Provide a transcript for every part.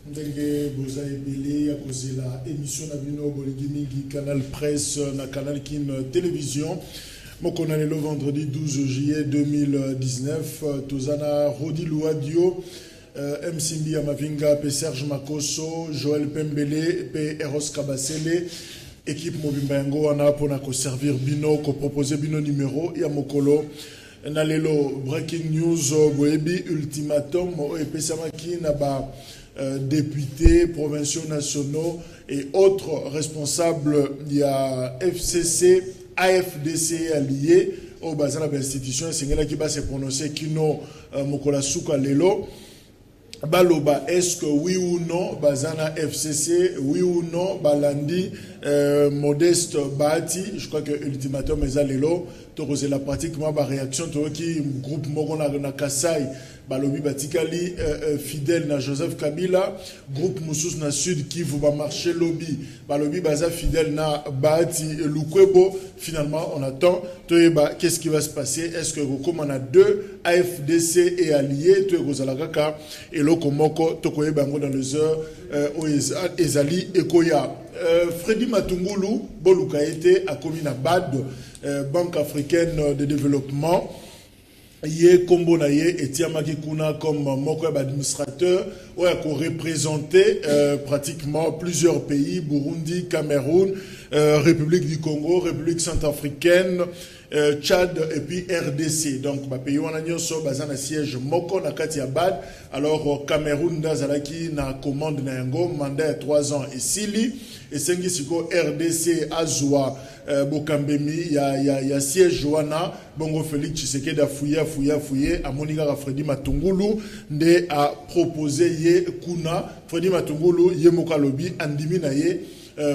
Ndenge boza ebele à cause de la émission na bino bolingi Canal Presse na Canal Kin Télévision. Moko na le vendredi 12 juillet 2019 tozana Rodi Louadio Msimbi Amavinga pe Serge Makoso, Joël Pembele pe Eros Kabasele. Équipe Mobimba yango wana pona ko servir bino ko proposer bino numéro ya mokolo. Nalelo breaking news boebi ultimatum epesamaki na ba députés provinciaux nationaux et autres responsables il a FCC AFDC alliés au bazar de l'institution singela qui va se prononcer kino mokola suka lelo baloba est-ce que oui ou non bazana FCC oui ou non balandi Modeste Bahati je crois que ultimatum ezalelo to la pratiquement ba réaction to qui groupe moko na Kasai balobi batikali fidèle na Joseph Kabila groupe Moussous na Sud Kivu ba marché lobby balobi baza fidèle na Bahati Lukwebo. Finalement on attend qu'est-ce qui va se passer, est-ce que comme on a deux AFDC et alliés to kozalaka et lokomoko to koyebango dans les heures ezali ekoya Freddy Matungulu boluka été a commis na BAD Banque africaine de développement. Yé Kombo na yé et Tiamaki Kuna comme moko administrateur ou a représenté pratiquement plusieurs pays, Burundi, Cameroun, République du Congo, République centrafricaine, Tchad et puis RDC. Donc ba pays wana nyonso bazana siège moko na kati ya BAD. Alors Cameroun dazalaki na commande na yango mandat 3 ans et sili et sengi siko RDC azwa Bokambemi ya siège wana bongo Félix Tshisekedi a fouillé a Monika Freddy Matungulu nde a proposé ye kuna Freddy Matungulu ye mokalobi andimi na ye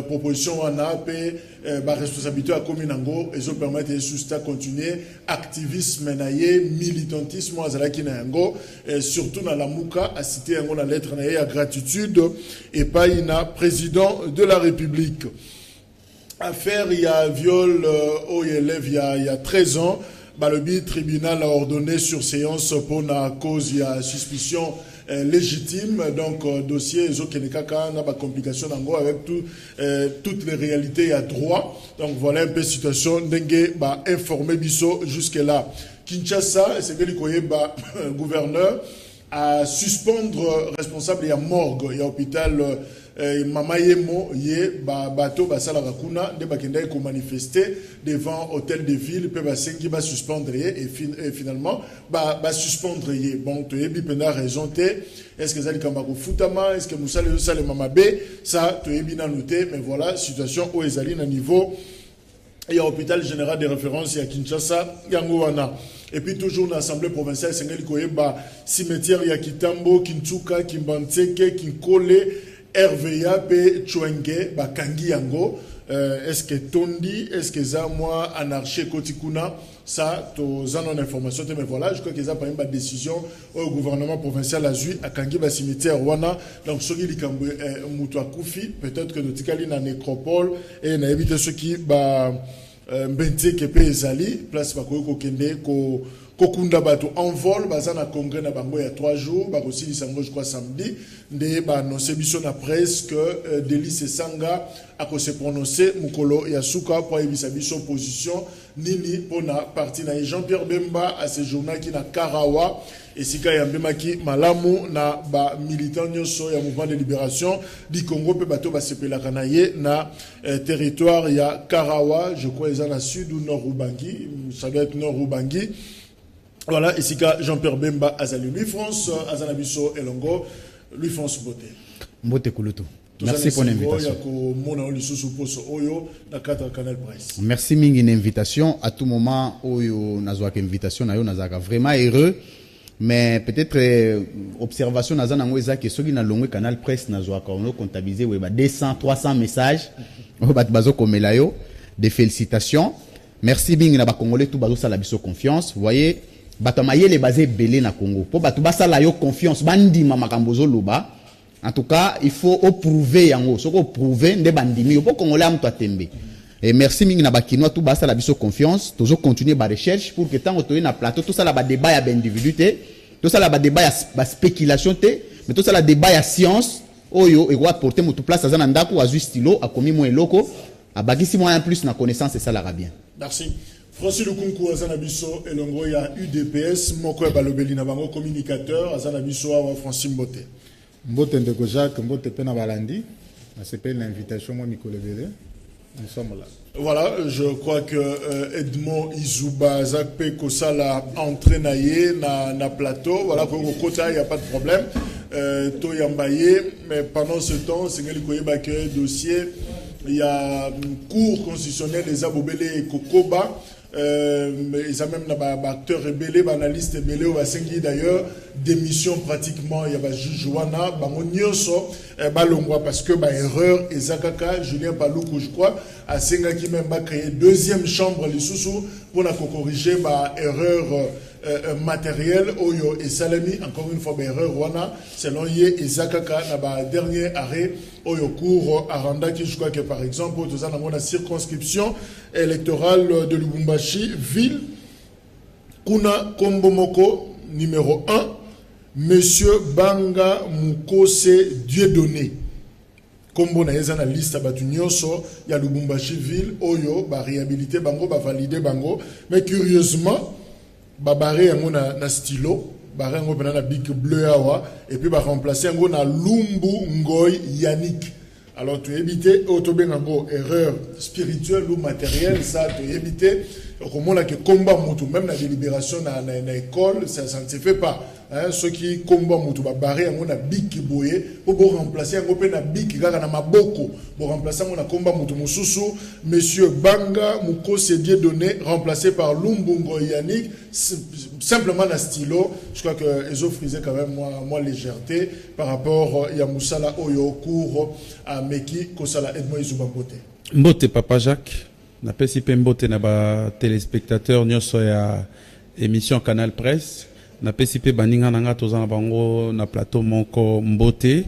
proposition wana pe ba responsabilité à kominango et zo permettre de susta continuer activisme na ye militantisme azalaki na yango surtout na lamuka a cité yango na lettre na ye à gratitude et pas ina président de la République. Affaire, il y a viol au élève il y a 13 ans. Le tribunal a ordonné surséance pour la cause, il y a suspicion légitime. Donc, dossier, n'a pas complication avec toutes les réalités à droit. Donc, voilà un peu la situation. Dengue, informé Bisso jusque-là. Kinshasa, c'est que le gouverneur à suspendre responsable, il y a morgue, il y a hôpital. Mama Yemo ye bateau basala rakuna de bakenda ko manifester devant hôtel de ville pe basengi ba suspendre et finalement ba suspendre ye bon to yebi pena raison te est-ce que zali kamba ko futama est-ce que musale sale mama be ça to yebi na noter mais voilà situation au ezali na niveau il y a hôpital général de référence il y a Kinshasa yango wana. Et puis toujours dans l'Assemblée provinciale Sengeli koyeba cimetière ya Kitambo Kinchuka Kimbantseke Kinkole RVA pe Chwenge bakangi yango est-ce que Tondi est-ce que ça moi anarchie kotikuna ça to zanon information mais voilà je crois que ça par une décision au gouvernement provincial a vu à kangi ba cimetière wana donc soki likambo mutu akufi peut-être que notikali na nécropole et na éviter ceux qui ba mbenteke pe ezali place ba ko kende ko Kokunda bato en vol, bazana congrès na bango il y a 3 jours, ba aussi lisango je crois samedi, de ba annoncé biso na presse que Délice Sanga a ko se prononcer mukolo ya suka pour ebisa biso position nini pona parti na Jean-Pierre Bemba à ce journal qui na Karawa et sika ya mbemaki malamu na ba militant nyoso ya mouvement de libération du Congo pe bato ba sepelaka na ye na territoire ya Karawa, je crois ils en a sud ou nord Ubangi, ça doit être nord Ubangi. Voilà, ici Jean-Pierre Bemba Azali, Louis France, Azanabiso Elongo, Louis France Boté. Boté Kouloutou. Merci pour l'invitation. Merci Mingi une invitation. À tout moment, Oyo Nazwak invitation, Nayo Nazaka vraiment heureux. Mais peut-être observation Nazana Ngweza que ceux qui n'ont pas canal presse Nazwak on a comptabilisé 200 300 messages. Bazo Komelayo, des félicitations. Merci Mingi na ba Congolais tout bazo salabiso confiance. Vous voyez Batamaye les basé belé na Congo. Pour batu basala yo confiance bandi mama kambozo loba. En tout cas, il faut prouver yango. Soko prouver nde bandimi pour Congolais am to tembe. Et merci mingi na bakinois tout basala biso confiance. Toujours continuer ba recherche pour que tant otoye na plateau tout ça la ba débat ya individu té, tout ça la ba débat ya spéculation té, mais tout ça la débat ya science oyo et quoi porter moto place azana ndako azu stylo akomi mo eloko abakisi mo en plus na connaissance ça la bien. Merci. Francis Lukunku azana biso elongo ya UDPS moko ya balobeli na bango communicateur azana biso wa Francis Mbote. Mbote ndeko Jacques Mbote pena balandi. C'est l'invitation moi Mikolebele. Nous sommes là. Voilà, je crois que Edmond Izuba Zakpe Kosala entraîné na plateau. Voilà, pour le côté, il n'y a pas de problème. Toyambaye, mais pendant ce temps, c'est que dossier, il y a un cours constitutionnel des Abobele et Kokoba. Ils ont même des acteurs rebellés, des analystes rebellés, d'ailleurs, démission pratiquement, il y a des juges Wana, parce que erreur, et Zakaka, Julien Paloukou, je crois, a qui même créé deuxième chambre, les sous pour corriger erreur matérielle, Oyo et Salami, encore une fois, erreur Wana, selon Ye et Zakaka, na dernier arrêt, Oyo cours Aranda, qui je crois que par exemple, nous avons la circonscription électorale de Lubumbashi, ville, Kuna Kombomoko, numéro 1, Monsieur Banga Mukose Dieudonné. Comme on a une liste à Batunyoso, il y a Lubumbashi ville, Oyo, ba réhabilité bango, ba valider bango. Mais curieusement, ba barré na stylo, barré ngo na big bleu awa, et puis ba remplacer ngo na Lumbu Ngoy Yannick. Alors tu évites autobengango erreur spirituelle ou matérielle, ça tu évites. Comme on a que combat mutu, même la délibération na école, ça ne se fait pas. Hein, ceux qui combattent mutu ba barré on a big qui boye pour remplacer on peut na big gaga na maboko pour remplacer on a combat mutu mususu monsieur Banga Mukose Dieudonné remplacé par Lumbungo Yannick simplement na stylo. Je crois que ils ont frisé quand même moi légèreté par rapport à Musala Oyo cours à Meki Kosala Edmond Izuba Mbote. Mbote Papa Jacques na pesi pe mbote na ba téléspectateurs nyonso ya émission Canal Presse. Na PCP baninga nanga toza na bango na plateau moko mbote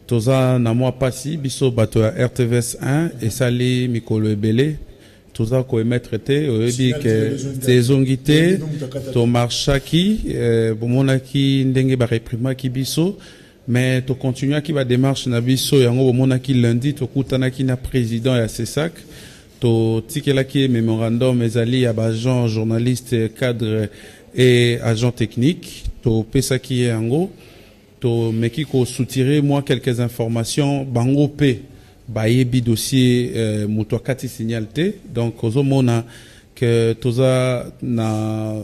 toza na moi pasi biso bato ya RTVS 1 et sali mikolo ebele toza ko emettre te oyebi ke tezongite to marchaki bomonaki ndenge ba reprimaki biso mais to continuer ki ba démarche na biso yango bomonaki lundi to kutanaki na président ya CESAC to tikelaki memorandum ezali ya ba agent journaliste cadre et agent technique, to pesa qui est en gros, to meki ko soutirer moi quelques informations, bango pe, bayebi dossier mutwakati signalité, donc ozo mona que toza na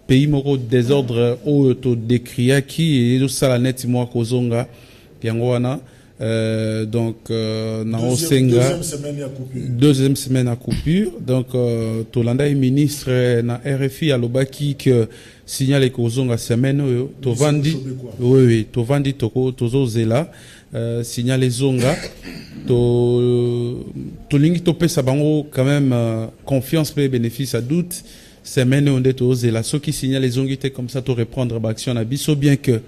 pays moko désordre o to décria qui et ça la net moi kozonga yango wana. Donc deuxième semaine à coupure donc Tolanda est ministre na RFI à Lobaki que signale kozonga semaine to vandi oui to vandi toko tozo zela signale zonga to lingi to pesa bango quand même confiance pe bénéfice à doute semaine on est to zela ceux qui signale zongi te comme ça to reprendre action na biso bien que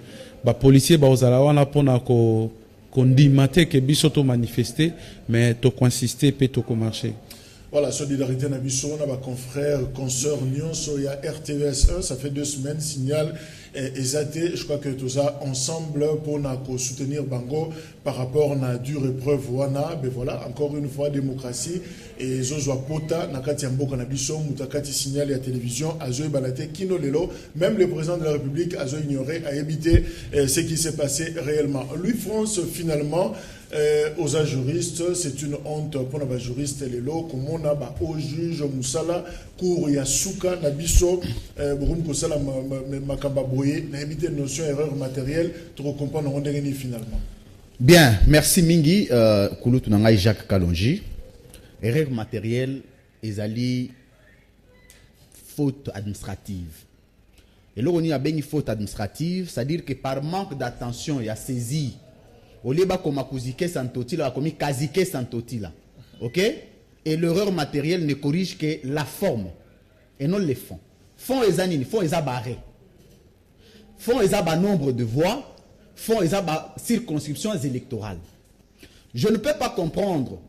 ba policier ba ozala wana pona ko qu'on dit maté que biso to manifester mais to consister pe to ko marcher. Voilà, solidarité na biso na ba confrères, consoeurs nyonso ya RTVS 1, ça fait 2 semaines signal exaté, je crois que tout ça ensemble pour na ko soutenir bango par rapport na dure épreuve wana, ben voilà, encore une fois démocratie et zozwa pota na kati mboka na biso mutakati signal ya télévision azo balate kino lelo, même le président de la République azo ignoré a évité ce qui s'est passé réellement. Lui France finalement aux juristes, c'est une honte pour les juristes lelo comme on a au juge Musala cour ya suka na biso borum ko sala makamba boye na éviter notion erreur matérielle pour comprendre on ndenge finalement. Bien, merci mingi kulutu na ngai Jacques Kalonji. Erreur matérielle ezali faute administrative. Et là on y a bien une faute administrative, c'est-à-dire que par manque d'attention il y a saisi Oleba komakuzike santotila komi kazike santotila. OK? Et l'erreur matérielle ne corrige que la forme et non les fonds. Fonds ezanini, fonds ezabaré. Fonds ezaba nombre de voix, fonds ezaba circonscriptions électorales. Je ne peux pas comprendre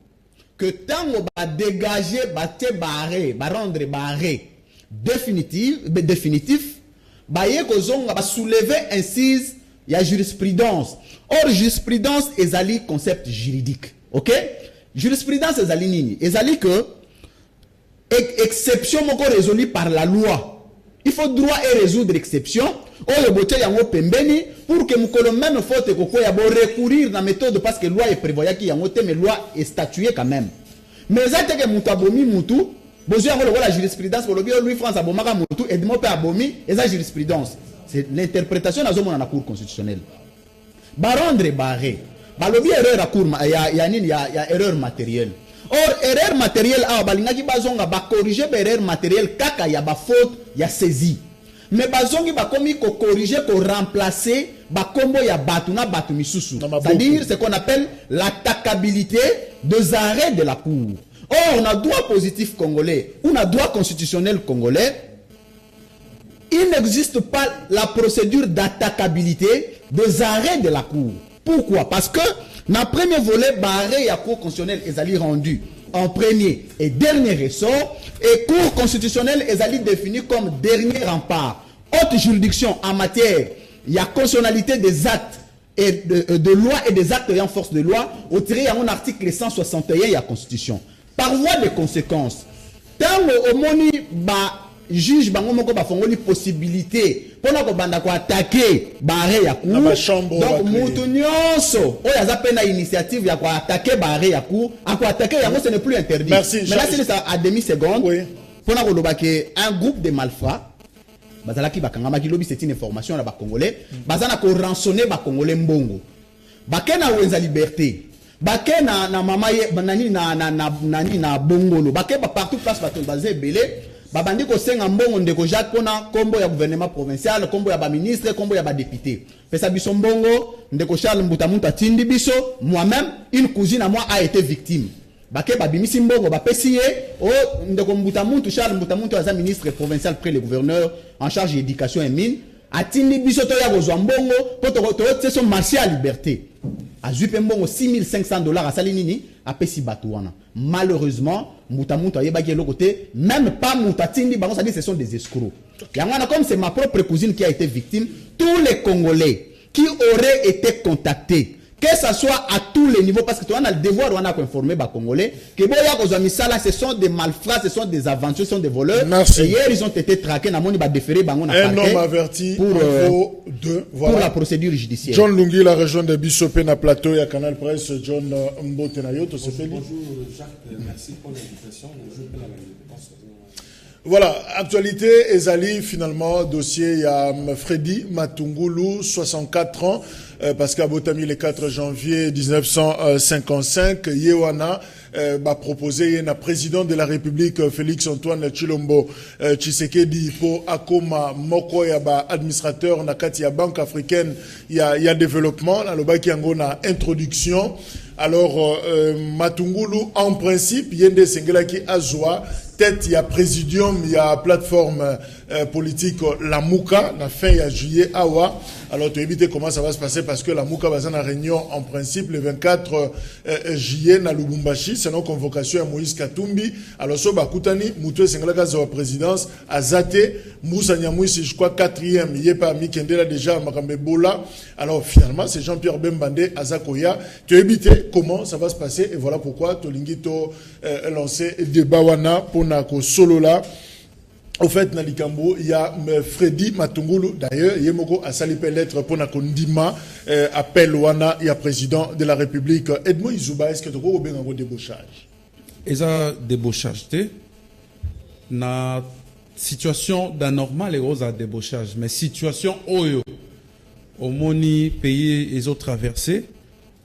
que tant on va dégager, va rendre barré définitif, ba soulever incise il y a jurisprudence. Or, jurisprudence est un concept juridique. Ok? Jurisprudence est nini? Est que exception moko résolue par la loi. Il faut droit et résoudre l'exception. Oyo bote yango pembeni pour que mukolo même faute koko ya bo recourir na méthode parce que loi est prévoyé ki yango te mais loi est statuée quand même. Mais ça te que mutu abomi mutu, bozo yango la jurisprudence pour le bio Louis France abomaka mutu et demo pe abomi et ça jurisprudence. C'est l'interprétation na zomona na cour constitutionnelle. Barondre barré. Balobi erreur à cour ya erreur matérielle. Or erreur matérielle a balingaki bazonga ba corriger erreur matérielle kaka ya ba faute ya saisie. Mais bazongi ba komi ko corriger ko remplacer ba kombo ya batu na batu misusu. C'est-à-dire ce qu'on appelle l'attaquabilité des arrêts de la cour. Or on a droit positif congolais, on a droit constitutionnel congolais. Il n'existe pas la procédure d'attaquabilité des arrêts de la cour. Pourquoi? Parce que dans le premier volet, l'arrêt à cour constitutionnelle est rendu en premier et dernier ressort, et cour constitutionnelle est définie comme dernier rempart. Haute juridiction en matière, il y a constitutionnalité des actes et de loi et des actes ayant force de loi, au tiré en article 161 il y a constitution. Par voie de conséquence, tant au moni juge bango moko ba fongoli possibilité pona ko banda ko attaquer barré ya cour donc mutu nyonso oyo aza pena initiative ya ko attaquer barré ya cour ako attaquer yango ce n'est plus interdit. Merci, mais là c'est ça à demi seconde oui. Pona ko loba ke un groupe de malfrats bazalaki bakanga ki lobi c'est une information na ba congolais bazana ko rançonner ba congolais mbongo bakena wenza liberté bakena na mama ye nani na bongolo bakeba partout place bato bazé belé babandi ko senga mbongo ndeko Jacques pona kombo ya gouvernement provincial, kombo ya ba ministre, kombo ya ba député. Pesa biso mbongo ndeko Charles Mbutamuntu atindi biso, moi-même une cousine à moi a été victime. Bake babimisi mbongo ba pesiye o ndeko Mbutamuntu Charles Mbutamuntu aza ministre provincial près le gouverneur en charge de l'éducation et mine, atindi biso to ya kozwa mbongo poto to son marché à liberté. A jupe mbongo $6,500 à salinini a pesi batouana. Malheureusement, Moutamout a yébaki l'autre côté, même pas Moutatindi, ça dit ce sont des escrocs. Comme c'est ma propre cousine qui a été victime, tous les Congolais qui auraient été contactés, que ce soit à tous les niveaux, parce que tu as le devoir de informer les Congolais, que ce sont des malfrats, ce sont des aventures, ce sont des voleurs. Merci. Et hier, ils ont été traqués, un homme averti pour la procédure judiciaire. John Lungi, la région de Bissopé, na plateau, il y a Canal Presse, John Mbotenayo, Bonjour Jacques, merci pour l'invitation. Voilà, actualité, Ezali, finalement, dossier, il y a Freddy Matungulu, 64 ans, parce qu'à Botami, le 4 janvier 1955, Yewana a proposé un président de la République, Félix Antoine Tshilombo Tshisekedi, pour Akoma Moko, il y a administrateur, Nakati, il y a Banque africaine, il y a développement, là, le Baki na introduction. Alors, Matungulu, en principe, Yende Sengelaki Azwa, tête, il y a présidium, il y a plateforme politique, la Mouka, la fin, il y a juillet, Awa. Alors, tu évites comment ça va se passer parce que la Mouka va en réunion, en principe, le 24 juillet, na Lubumbashi, c'est notre convocation à Moïse Katumbi. Alors, so, Bakutani, Moutou Sengelaka, sa présidence, Azate, Moussa Nyamouissi, je crois, 4e, il y a pas Mikendela déjà, Makambe Bola. Alors, finalement, c'est Jean-Pierre Bembandé, Azakoya. Tu évites comment ça va se passer et voilà pourquoi Tolingito lancé débat wana pour Nako Solo là. Au fait, dans Likambo, il y a Freddy Matungulu, d'ailleurs, il y a Moko à saliper lettre pour Nako Ndima, appel wana, il y a président de la République. Edmond Izuba, est-ce que tu as un débauchage? Et ça, débauchage, na situation d'anormal et rose à débauchage, mais situation oyo, au moni pays et autres traversés,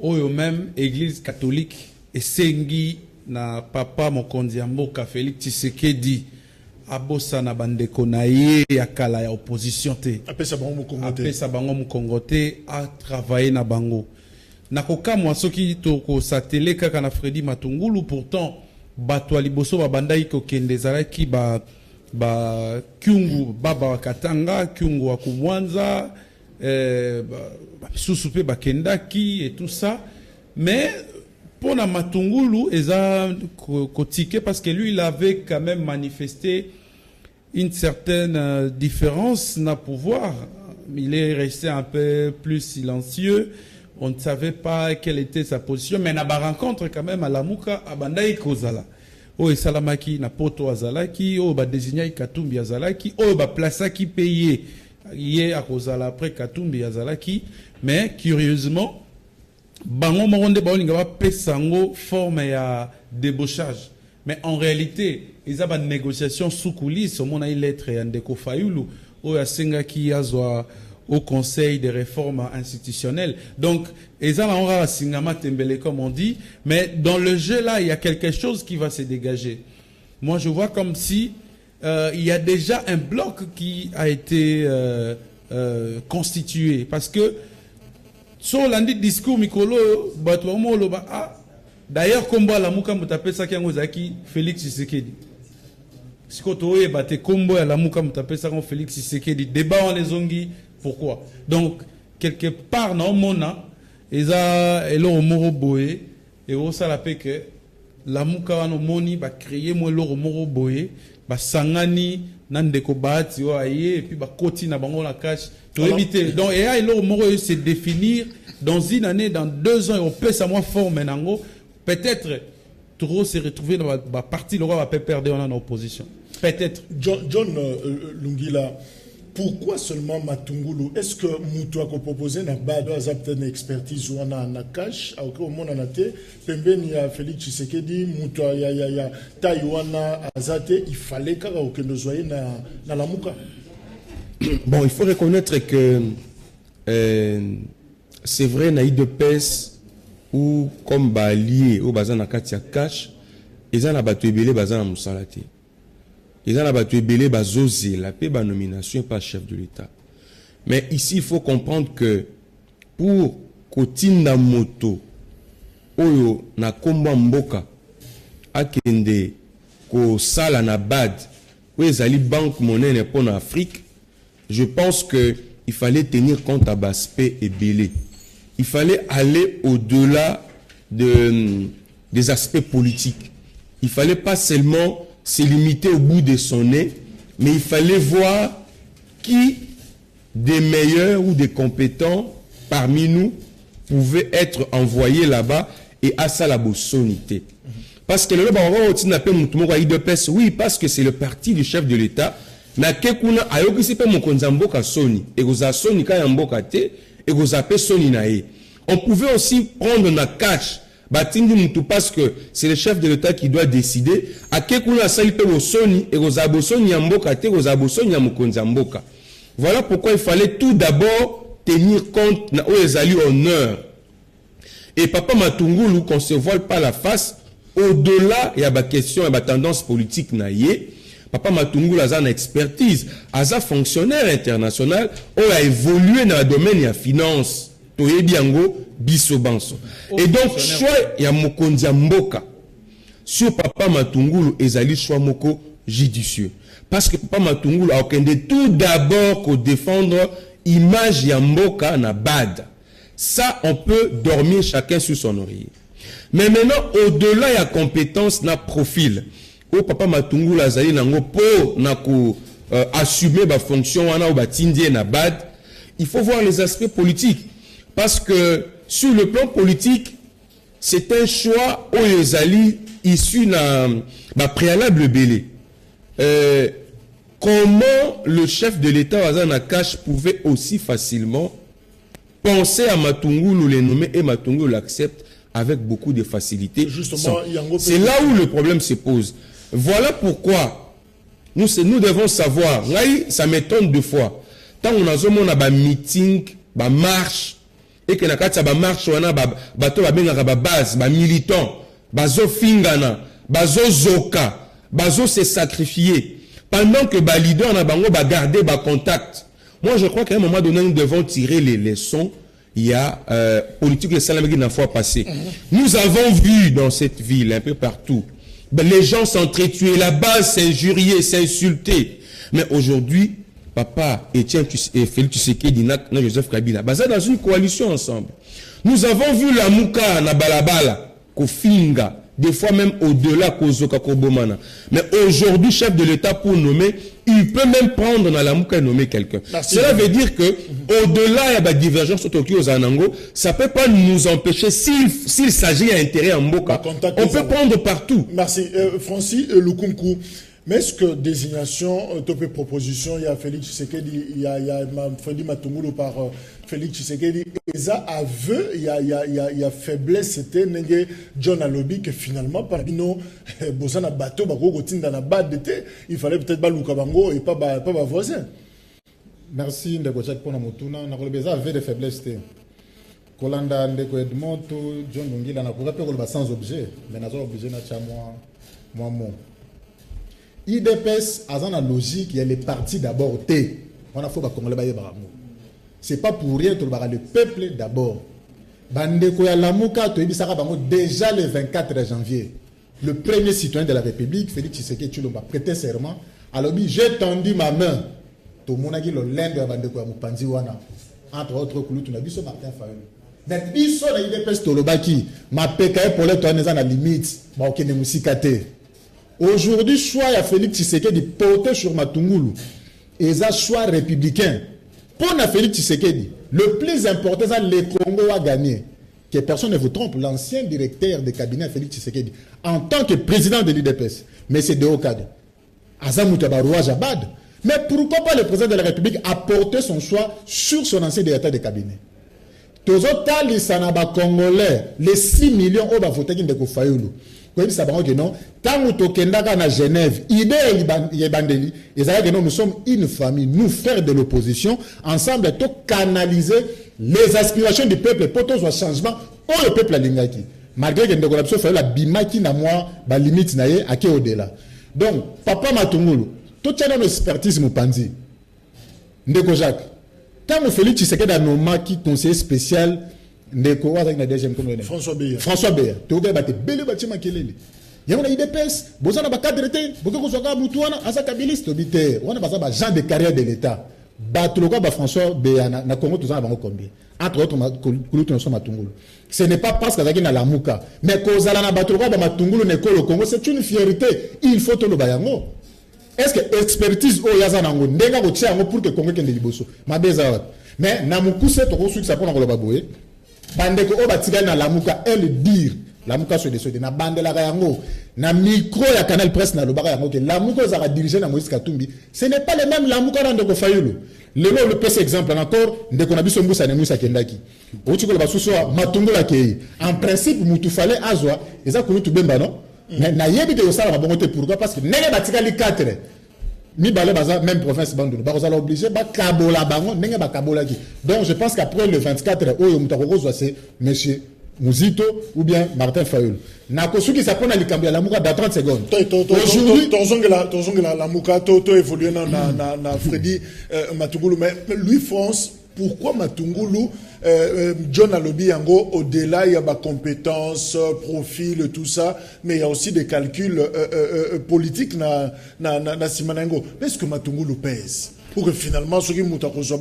oyo même église catholique et sengi na papa Mokonzi Mboka Félix Tshisekedi abosa na bandeko na ye ya kala ya opposition te apesa bango mukongote a travailler na bango na kokamwa soki to ko satele kaka na Freddy Matungulu pourtant bato liboso ba bandai ko kende zalaki ba kyungu baba Katanga kyungu wa Kumwanza Susupe Bakendaki et tout ça, mais pour la Matungulu, ils ont cotiqué parce que lui, il avait quand même manifesté une certaine différence dans le pouvoir. il est resté un peu plus silencieux. On ne savait pas quelle était sa position, mais na ba rencontre quand même à Lamuka abandai kozala. O esalamaki na poto azalaki, o ba désigné Katumbi azalaki, o ba plaçaki payé yé à kozala après Katumbi azalaki, mais curieusement bango moronde ba linga ba pesango forme ya débauchage. Mais en réalité, ils ont une négociation sous coulisses. On a une lettre à Ndeko Fayulu, au Sengaki Azwa, au Conseil des réformes institutionnelles. Donc, ils ont un Singama Tembele, comme on dit. Mais dans le jeu là, il y a quelque chose qui va se dégager. Moi, je vois comme si il y a déjà un bloc qui a été constitué. Parce que, sur l'andi discours, Mikolo, Batouamo, Loba, d'ailleurs, combo à la mouka mutapé ça qui Zaki Félix Tshisekedi. Si kotoye bate combo à la mouka mutapé ça Félix Tshisekedi. Débat en les ongi. Pourquoi? Donc quelque part non mona eza elo moro boye et au ça la paix que la mouka no moni va créer mo elo moro boye ba sangani nandeko baati o aye et puis ba koti na bango la cache to éviter. Donc et elo moro se définir dans une année, dans 2 ans on peut ça moi forme nango. Peut-être trop se retrouver dans la partie le roi va perdre en opposition. Peut-être. John Lungila, pourquoi seulement Matungulu? Est-ce que Moutou a proposé na bado azapte expertise ou na cash au monde en até pembeni ya Félix Tshisekedi Moutou ya Taïwana azate il fallait que nous soyons na la mouka. Bon, il faut reconnaître que c'est vrai na IDPS ou comme lié au bazan na katia cash ils ont abattu ebele bazan na musalati ils ont abattu ebele bazozi la paix ba nomination par chef de l'État. Mais ici il faut comprendre que pour kotinda moto oyo na komba mboka akende ko sala na bad ou ezali banque monnaie pour en Afrique, je pense que il fallait tenir compte à l'aspect ebele. Il fallait aller au-delà des aspects politiques. Il ne fallait pas seulement se limiter au bout de son nez, mais il fallait voir qui des meilleurs ou des compétents parmi nous pouvaient être envoyés là-bas et à ça la bossonité. Parce que oui, parce que c'est le parti du chef de l'État. On pouvait aussi prendre na catch parce que c'est le chef de l'État qui doit décider à quel coup la sali pe soni et voilà pourquoi il fallait tout d'abord tenir compte na ezali honneur. Et Papa Matungulu qu'on se voile pas la face au-delà il y a ba question et ba tendance politique na yé. Papa Matungulu a une expertise, a un fonctionnaire international, on a évolué dans le domaine de la finance. Et donc, choix ya mokonzi mboka sur Papa Matungulu ezali choix moko judicieux. Parce que Papa Matungulu a tout d'abord qu'on défendre image ya mboka na bad. Ça, on peut dormir chacun sur son oreiller. Mais maintenant, au-delà ya compétence na profil, au Papa Matungulu azali nango po na ko assumer ba fonction wana ou ba tindie na bad, il faut voir les aspects politiques. Parce que sur le plan politique, c'est un choix où les alliés issus d'un préalable belé. Comment le chef de l'État Wazana Kash pouvait aussi facilement penser à Matungulu, les nommer et Matungulu l'accepte avec beaucoup de facilité. C'est là où le problème se pose. Voilà pourquoi nous devons savoir. Là, ça m'étonne deux fois. Tant on a un meeting, une marche, et que na kati ba marche wana bato ba benga ba base ba militant bazo fingana bazo zoka bazo se sacrifier pendant que ba leader na bango ba garder ba contact. Moi je crois qu'à un moment donné nous devons tirer les leçons. Il y a politique de Salamégui la fois passée. Nous avons vu dans cette ville un peu partout les gens s'entretuer, la base s'injurier, s'insulter. Mais aujourd'hui Papa Etienne et Félix Tshisekedi na Joseph Kabila basés dans une coalition ensemble. Nous avons vu la Mouka na balabala kofinga des fois même au-delà Kozoka Kobomana. Mais aujourd'hui, chef de l'État pour nommer, il peut même prendre dans la mouka et nommer quelqu'un. Cela veut dire que au-delà de la divergence aux Anango, ça peut pas nous empêcher, s'il s'agit d'intérêt en Mboka, on peut prendre partout. Merci. Francis Lukunku. Mais est-ce que désignation, topé proposition, il y a Félix Tshisekedi, il y a Freddy Matungulu par Félix Tshisekedi, et ça aveu, il y a faiblesse, c'était Nenge John Alobi, que finalement, par Bino, Bosana Bateau, Bako, Gotinda na bad d'été, il fallait peut-être Baluka Bango et pas voisin. Merci Ndeko Jack pour Namutuna. On a besoin de faiblesse. Kolanda Ndeko Edmond, John Lungila, on a pas sans objet, mais on a obligé de moi. IDPS a une logique, il y a les partis d'abord. On a fait Congolais. Ce n'est pas pour rien que le peuple d'abord. Bandeko ya Lamuka, déjà le 24 janvier, le premier citoyen de la République, Félix Tshisekedi Tshilombo, prêté serment. Alors, j'ai tendu ma main. Tout le monde a dit le lundi à Bandeko ya Mupanzi wana. Entre autres, Kouloutou, na biso Martin Fayulu. Mais biso na IDPS Tolobaki, ma PKE pour les tourner à la limite, ma okene musikate. Aujourd'hui, choix à Félix Tshisekedi porté sur Matungulu et ça choix républicain. Pour Félix Tshisekedi, le plus important, c'est le Congo a gagné. Que personne ne vous trompe, l'ancien directeur de cabinet Félix Tshisekedi, en tant que président de l'IDPS, M. Deokade, Azamouta Jabad. Mais pourquoi pas le président de la République a porté son choix sur son ancien directeur de cabinet? Tozota les Sanaba Congolais, les 6 millions au voté de Koufayulu. Vous savez que non, quand nous sommes à Genève, nous sommes une famille, nous frères de l'opposition, ensemble, nous canaliser les aspirations du peuple pour tous les changements où le peuple a l'ingaki. Malgré que nous avons fait la bimaki na moi, la limite na ye, à qui au-delà. Donc, Papa Matungulu, tout ça dans l'expertise Moupanzi. Ndeko Jacques, quand nous Félix Tshisekedi a nommé qui conseiller spécial, Ndeko wa na deuxième comme François Beya. François Beya. Tu vas battre belle bâtiment kelele. Il y a IDPS, bozana ba cadre té, boko ko soka mutuana asa kabiliste obité. On a ba gens de carrière de l'état. Batloka ba François Beya na Congo tous en combien. Entre autres Kouloutou na Matungulu. Ce n'est pas parce que ça na la muka, mais kozala na batloka ba Matungulu ne ko le Congo, c'est une fierté. Il faut to lo bayango. Est-ce que expertise o yazana ngo ndenga ko tia ngo pour que Congo kende liboso. Mabeza. Mais na mukuse to ko suki sa pona ko lo baboye. Bandeko o batika na lamuka elle dire lamuka so de na bandela yango na micro ya Canal Presse na lobaka yango ke lamuka za diriger na Moïse Katumbi, ce n'est pas le même lamuka na Ndeko Fayulu. Le petit exemple encore Ndeko na biso mbusa ne musa kendaki o tiko ba suso matungula ke en principe mutu fallait azwa eza kulutu bemba non mais na yebi te osala bongo te pourquoi parce que nenge batika li 4 mi balé baza même province bandono ba kozala obligé ba kabola bango ndenge ba kabola ki. Donc je pense qu'après le 24 oyo mutako c'est monsieur Muzito ou bien Martin Fayulu na kosuki ça prend likambo ya lamuka dans 30 secondes. Aujourd'hui tozongela lamuka to évoluer na Freddy Matungulu, mais lui France, pourquoi Matungulu John Alobi yango au-delà il y a ma compétence, profil, tout ça, mais il y a aussi des calculs politiques na Simanango. Est-ce que Matungulu pèse pour que finalement ceux qui mutako soit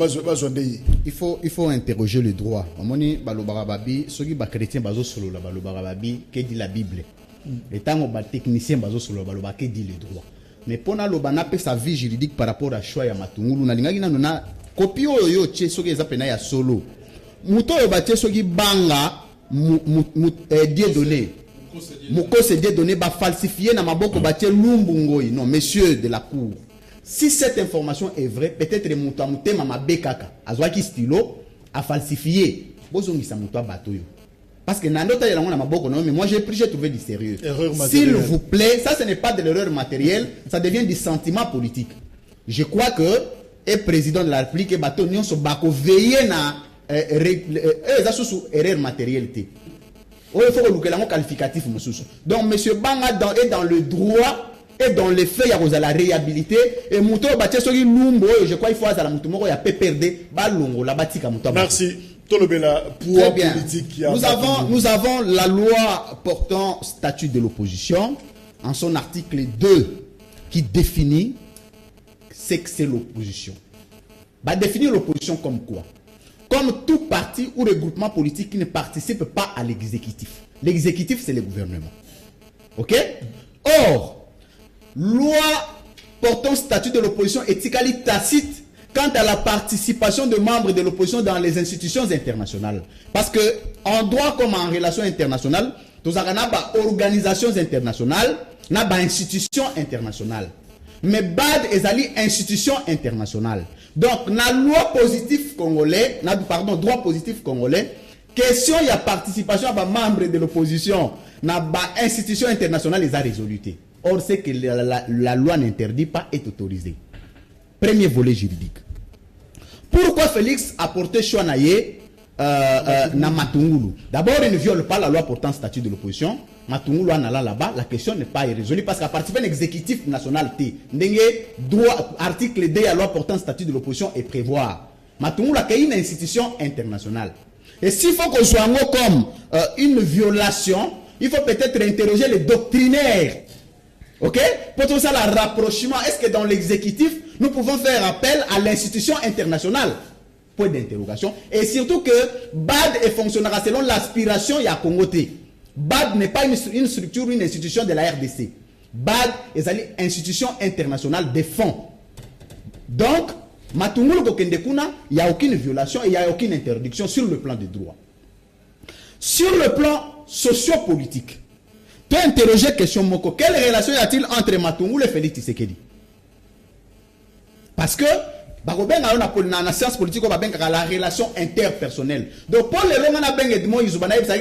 il faut interroger le droit. Amoni balobarababi ceux qui ba chrétien bazo solo la balobarababi que dit la Bible. Les temps ba technicien bazo solo baloba que dit le droit. Mais pona lobana pe sa vie juridique par rapport à choix ya Matungulu na lingaki na copie oyo tche soki eza pena ya solo. Muto yo ba tche soki banga die donné. Mukose die donné ba falsifier na maboko ba tche lumbu ngoi. Non, messieurs de la cour. Si cette information est vraie, peut-être le muto amute mama bekaka azwaki stylo a falsifié. Bozongisa muto batoyo. Parce que nandota ya na maboko non, mais moi j'ai trouvé du sérieux. S'il vous plaît, ça ce n'est pas de l'erreur matérielle, ça devient du sentiment politique. Je crois que et président de la République et bateau nyonso bako veiller na ça sous erreur matérielle té. Il faut que nous qualificatif mususu. Donc monsieur Banga est dans le droit et dans les faits il y a la réhabilité et muto batie soki lumbo je crois il faut azala mutu moko ya PPRD balongo la batika muto. Merci. Tolobela pouvoir politique. Nous avons la loi portant statut de l'opposition en son article 2 qui définit ce que c'est l'opposition. Va définir l'opposition comme quoi? Comme tout parti ou regroupement politique qui ne participe pas à l'exécutif. L'exécutif, c'est le gouvernement. Ok? Or, loi portant statut de l'opposition éthiquement tacite quant à la participation de membres de l'opposition dans les institutions internationales. Parce que, en droit comme en relations internationales, nous avons des organisations internationales, nous avons des institutions internationales. Mais BAD est une institution internationale. Donc, dans la loi positive congolais, droit positif congolais, question il y a participation à membres de l'opposition dans les institutions internationales, les a résoluté. Or, c'est que la loi n'interdit pas est autorisée. Premier volet juridique. Pourquoi Félix a porté choix na Matungulu? D'abord, il ne viole pas la loi portant statut de l'opposition. Matungulu en allant là-bas, la question n'est pas résolue parce qu'à partir d'un exécutif national T, droit, article D à la loi portant statut de l'opposition et prévoir. Matungulu a une institution internationale. Et s'il faut qu'on soit comme une violation, il faut peut-être interroger les doctrinaires. Ok? Pour tout ça, le rapprochement, est-ce que dans l'exécutif, nous pouvons faire appel à l'institution internationale? Point d'interrogation. Et surtout que BAD fonctionnera selon l'aspiration et à Congoté. BAD n'est pas une structure ou une institution de la RDC. BAD est une institution internationale des fonds. Donc, Matungulu Kokendekuna, il n'y a aucune violation et il n'y a aucune interdiction sur le plan des droits. Sur le plan socio-politique, tu as interrogé la question Moko. Quelle relation y a-t-il entre Matungulu et Félix Tshisekedi? Parce que, dans la science politique, on a la relation interpersonnelle. Donc, pour les gens qui ont été en train de faire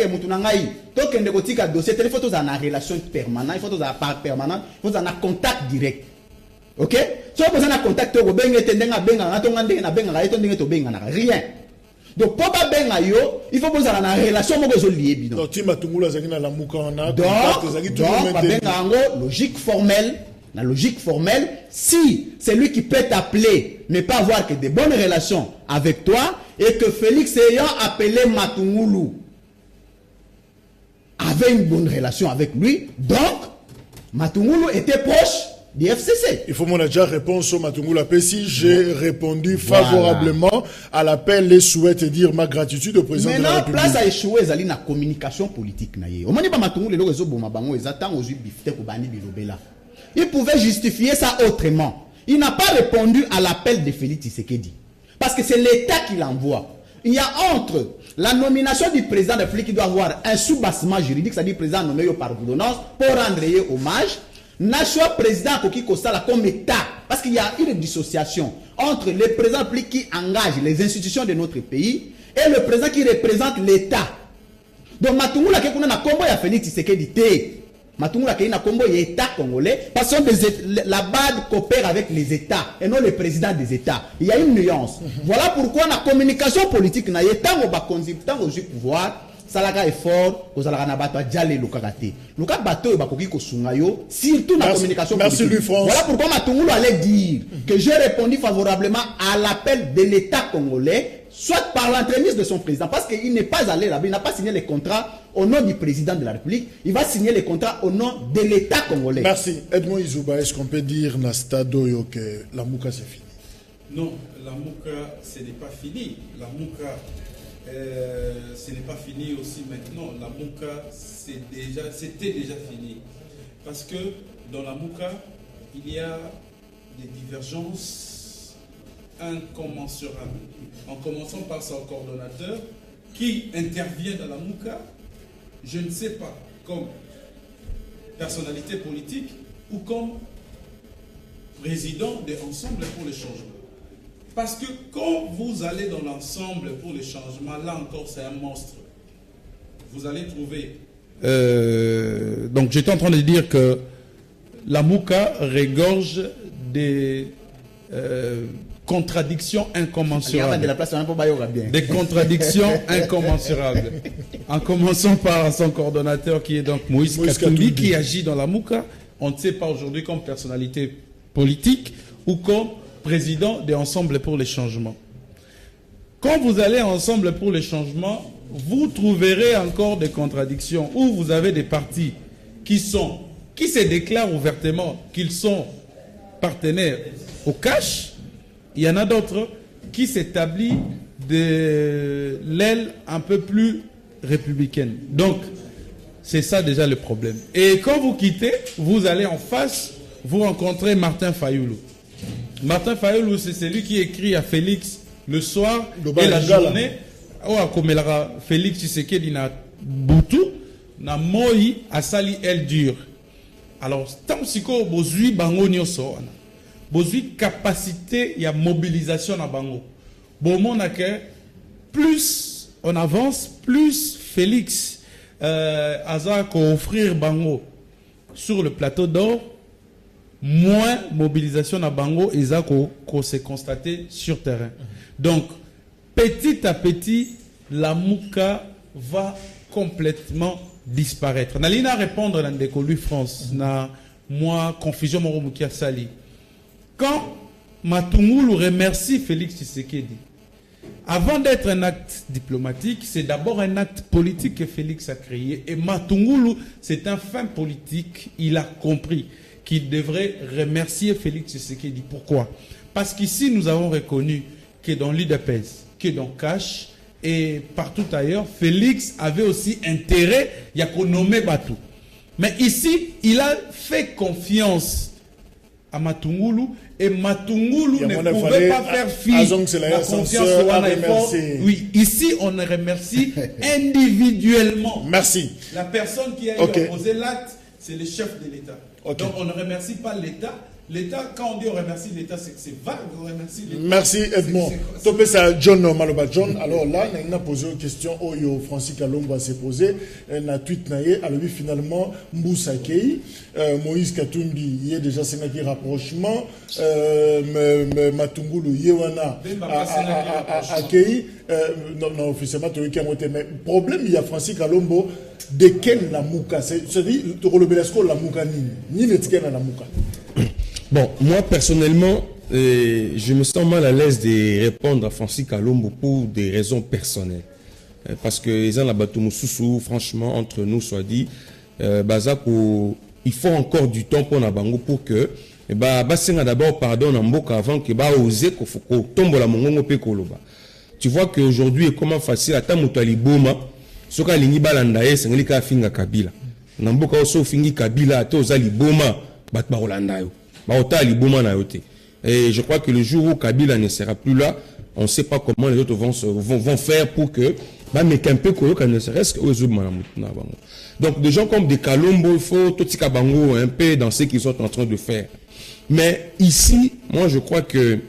des dossiers, il faut avoir une relation permanente, il faut avoir une part permanente, il faut avoir un contact direct. Ok? Si vous avez un contact, vous avez rien. Donc, pour pas bien il faut que vous ayez une relation liée. Donc, logique formelle. La logique formelle, si c'est lui qui peut t'appeler, ne pas avoir que de bonnes relations avec toi, et que Félix ayant appelé Matungulu avait une bonne relation avec lui, donc Matungulu était proche du FCC. Il faut mon déjà réponse au Matungulu. Si j'ai répondu favorablement à l'appel et souhaite dire ma gratitude au président de la République. Maintenant, place à échouer dans la communication politique. Au moment où Matungulu le réseau Bomabango, ils attendent aux bifte pour bani bilobela. Il pouvait justifier ça autrement. Il n'a pas répondu à l'appel de Félix Tshisekedi. Parce que c'est l'État qui l'envoie. Il y a entre la nomination du président de la République qui doit avoir un soubassement juridique, c'est-à-dire le président nommé par ordonnance, pour rendre hommage. National président qui Kosala comme État. Parce qu'il y a une dissociation entre le président de la République qui engage les institutions de notre pays et le président qui représente l'État. Donc, Matungula qui a combo ya Félix Tshisekedi. Matungula qui a combo l'État congolais. Parce que la BAD coopère avec les États et non les présidents des États. Il y a une nuance. Voilà pourquoi la communication politique n'a pas de pouvoir. Salaka est fort, aux Alaranabato, Djale Lukagate. Lukabato est bakoki kosungayo, surtout dans la communication politique. Merci, France. Voilà pourquoi Matungulu allait dire que j'ai répondu favorablement à l'appel de l'État congolais, soit par l'entremise de son président, parce qu'il n'est pas allé là-bas, il n'a pas signé les contrats au nom du président de la République, il va signer les contrats au nom de l'État congolais. Merci. Edmond Izuba, est-ce qu'on peut dire Nastadoyo que la Mouka c'est fini? Non, la Mouka ce n'est pas fini. La Mouka ce n'est pas fini aussi maintenant. La Mouka c'était déjà fini. Parce que dans la Mouka, il y a des divergences incommensurables. En commençant par son coordonnateur qui intervient dans la Mouka, je ne sais pas, comme personnalité politique ou comme président de Ensemble pour le changement. Parce que quand vous allez dans l'ensemble pour les changements, là encore c'est un monstre. Vous allez trouver... donc j'étais en train de dire que la Mouka regorge des contradictions incommensurables. Des contradictions incommensurables. En commençant par son coordonnateur qui est donc Moïse Katumbi qui agit dans la Mouka. On ne sait pas aujourd'hui comme personnalité politique ou comme président de Ensemble pour les changements. Quand vous allez Ensemble pour les changements, vous trouverez encore des contradictions où vous avez des partis qui se déclarent ouvertement qu'ils sont partenaires au cash. Il y en a d'autres qui s'établissent de l'aile un peu plus républicaine. Donc, C'est ça déjà le problème. Et quand vous quittez, vous allez en face, vous rencontrez Martin Fayoulou. Martin Fayoulou, c'est celui qui écrit à Félix le soir et la journée. Comme Félix Tshisekedi na Boutou, na Moi, Asali El Dur. Alors, tant que vous bango nyoso, vous capacité ya mobilisation na bango. Bon, mon plus on avance, plus Félix Azak offrir bango sur le plateau d'or, moins mobilisation na bango et ça qu'on s'est constaté sur terrain. Donc, petit à petit, la Mouka va complètement disparaître. Nalina répondre à l'Andeko lui France, na moi confusion mon Moukia Sali. Quand Matungulu remercie Félix Tshisekedi, avant d'être un acte diplomatique, c'est d'abord un acte politique que Félix a créé. Et Matungulu, c'est un fin politique. Il a compris qu'il devrait remercier Félix Tshisekedi. Pourquoi? Parce qu'ici, nous avons reconnu que dans l'UDPS, que dans Cash et partout ailleurs, Félix avait aussi intérêt à nommer Batou. Mais ici, il a fait confiance à Matungulu et Matungulu ne pouvait pas faire fi la confiance au Oui, ici on le remercie individuellement. Merci. La personne qui a posé l'acte, c'est le chef de l'État. Donc on ne remercie pas l'État. L'État, quand on dit on remercie l'État, c'est que c'est vague, on remercie l'État. Merci Edmond. Topé ça John Maloba John. Alors là, on a posé une question au Francis Kalongo s'est posé. On a tweet naïe. Alors lui finalement, Mboussa Kei, Moïse Katumbi, il y a déjà un rapprochement. Matungulu, Yewana, Kei. Non, officiellement, tu as dit mais problème, il y a Francis Kalongo de quel la Mouka. C'est-à-dire, tu as le Belasco la Mouka ni le Tiken la Mouka. Bon, moi personnellement, je me sens mal à l'aise de répondre à Francis Kalombo pour des raisons personnelles. Parce que les gens là-bas, franchement, entre nous, soit dit, il faut encore du temps pour Nabango pour que, d'abord pardon Namboka avant que oser qu'on tombe la mongongo pe koloba. Tu vois qu'aujourd'hui, comment facile à Tamutali Boma, ce qu'a l'ini balandaye, c'est un cas finga Kabila. Namboka oso fingi Kabila, tozali Boma, batba Rolandayo. Et je crois que le jour où Kabila ne sera plus là, on ne sait pas comment les autres vont faire pour que mais qu'un peu ne serait-ce que donc des gens comme des Kalombo, il faut tout Bango un peu dans ce qu'ils sont en train de faire. Mais ici, moi je crois que